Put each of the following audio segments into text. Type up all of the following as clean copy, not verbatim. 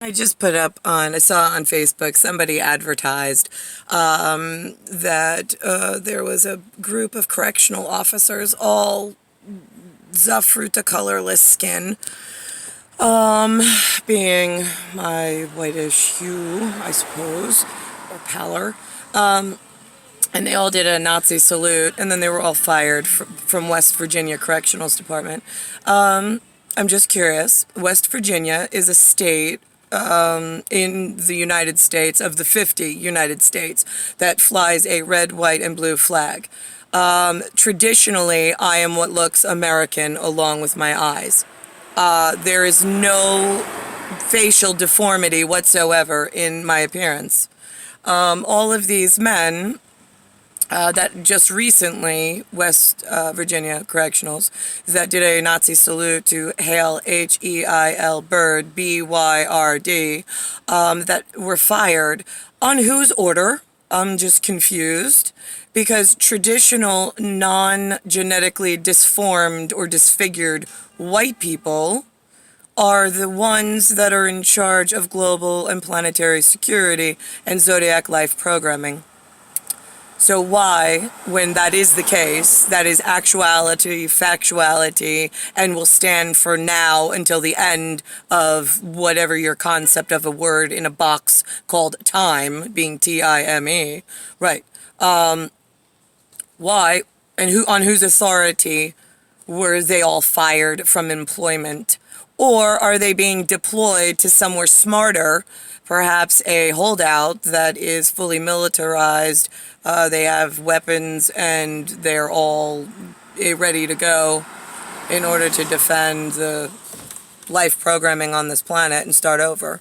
I just put up I saw on Facebook, somebody advertised that there was a group of correctional officers, all Zafruta colorless skin, being my whitish hue, I suppose, or pallor. And they all did a Nazi salute, and then they were all fired from West Virginia Correctionals Department. I'm just curious. West Virginia is a state in the United States, of the 50 United States, that flies a red, white, and blue flag. Traditionally, I am what looks American along with my eyes. There is no facial deformity whatsoever in my appearance. All of these men that just recently, West Virginia Correctionals, that did a Nazi salute to HEIL, H-E-I-L, BYRD, B-Y-R-D, that were fired. On whose order? I'm just confused, because traditional, non-genetically disformed or disfigured white people are the ones that are in charge of global and planetary security and zodiac life programming. So why, when that is the case, that is actuality, factuality, and will stand for now until the end of whatever your concept of a word in a box called time, being T-I-M-E, right? Why, and who, on whose authority were they all fired from employment? Or are they being deployed to somewhere smarter, perhaps a holdout that is fully militarized? They have weapons and they're all ready to go in order to defend the life programming on this planet and start over.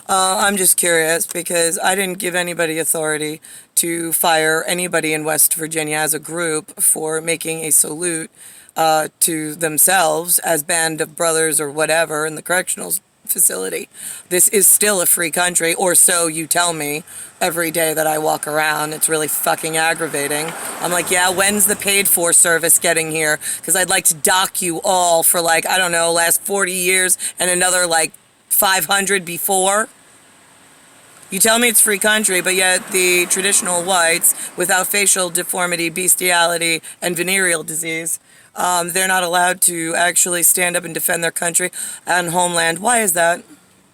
I'm just curious, because I didn't give anybody authority to fire anybody in West Virginia as a group for making a salute to themselves as band of brothers or whatever in the correctional facility. This is still a free country, or so you tell me every day that I walk around. It's really fucking aggravating. I'm like, yeah, when's the paid for service getting here? Because I'd like to dock you all for, like, I don't know, last 40 years and another like 500 before. You tell me it's free country, but yet the traditional whites, without facial deformity, bestiality, and venereal disease, they're not allowed to actually stand up and defend their country and homeland. Why is that?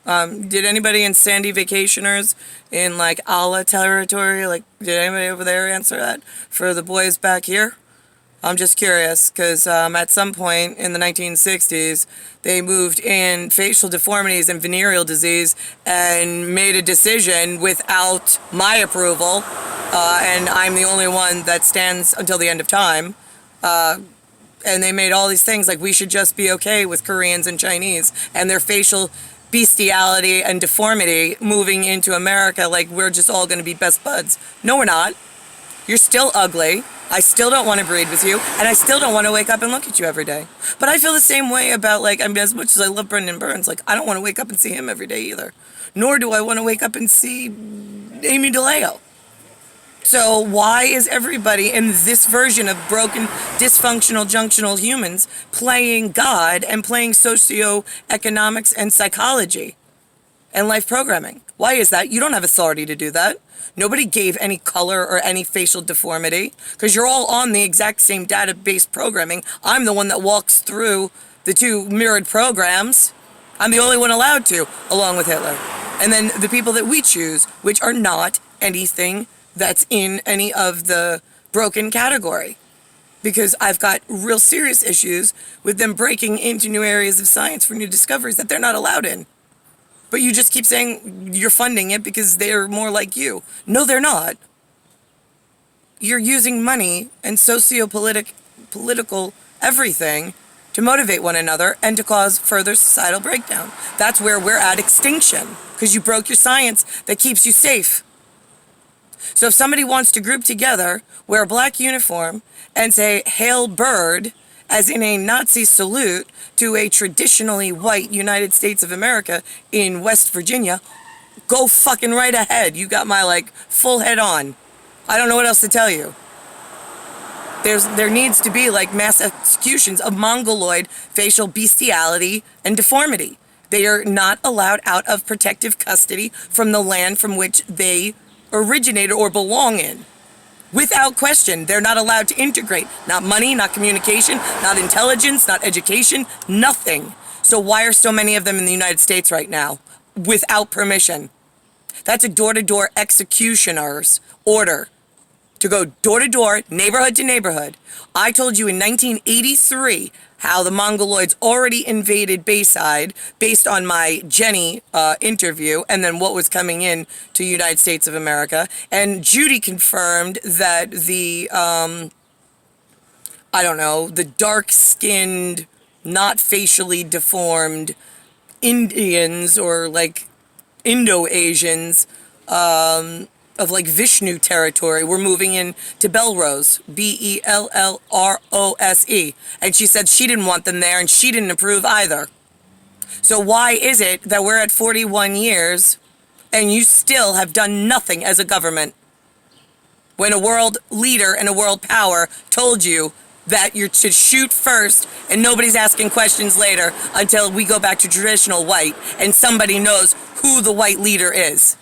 Did anybody in Sandy Vacationers in like Allah territory, like, did anybody over there answer that for the boys back here? I'm just curious, because at some point in the 1960s, they moved in facial deformities and venereal disease and made a decision without my approval, and I'm the only one that stands until the end of time. And they made all these things like we should just be okay with Koreans and Chinese and their facial bestiality and deformity moving into America, like we're just all going to be best buds. No, we're not. You're still ugly. I still don't want to breed with you, and I still don't want to wake up and look at you every day. But I feel the same way about, like, I mean, as much as I love Brendan Burns, like, I don't want to wake up and see him every day either. Nor do I want to wake up and see Amy DeLeo. So why is everybody in this version of broken, dysfunctional, junctional humans playing God and playing socioeconomics and psychology and life programming? Why is that? You don't have authority to do that. Nobody gave any color or any facial deformity, because you're all on the exact same database programming. I'm the one that walks through the two mirrored programs. I'm the only one allowed to, along with Hitler. And then the people that we choose, which are not anything that's in any of the broken category, because I've got real serious issues with them breaking into new areas of science for new discoveries that they're not allowed in. But you just keep saying you're funding it because they're more like you. No, they're not. You're using money and political everything to motivate one another and to cause further societal breakdown. That's where we're at extinction, because you broke your science that keeps you safe. So if somebody wants to group together, wear a black uniform, and say, "Hail Bird," as in a Nazi salute to a traditionally white United States of America in West Virginia, go fucking right ahead. You got my, like, full head on. I don't know what else to tell you. There needs to be, like, mass executions of mongoloid facial bestiality and deformity. They are not allowed out of protective custody from the land from which they originated or belong in. Without question, they're not allowed to integrate. Not money, not communication, not intelligence, not education, nothing. So why are so many of them in the United States right now without permission? That's a door-to-door executioner's order to go door-to-door, neighborhood to neighborhood. I told you in 1983 how the Mongoloids already invaded Bayside based on my Jenny interview and then what was coming in to the United States of America. And Judy confirmed that the, I don't know, the dark-skinned, not facially deformed Indians or like Indo-Asians of like Vishnu territory were moving in to BELLROSE, BELLROSE. And she said she didn't want them there and she didn't approve either. So why is it that we're at 41 years and you still have done nothing as a government when a world leader and a world power told you that you're to shoot first and nobody's asking questions later until we go back to traditional white and somebody knows who the white leader is?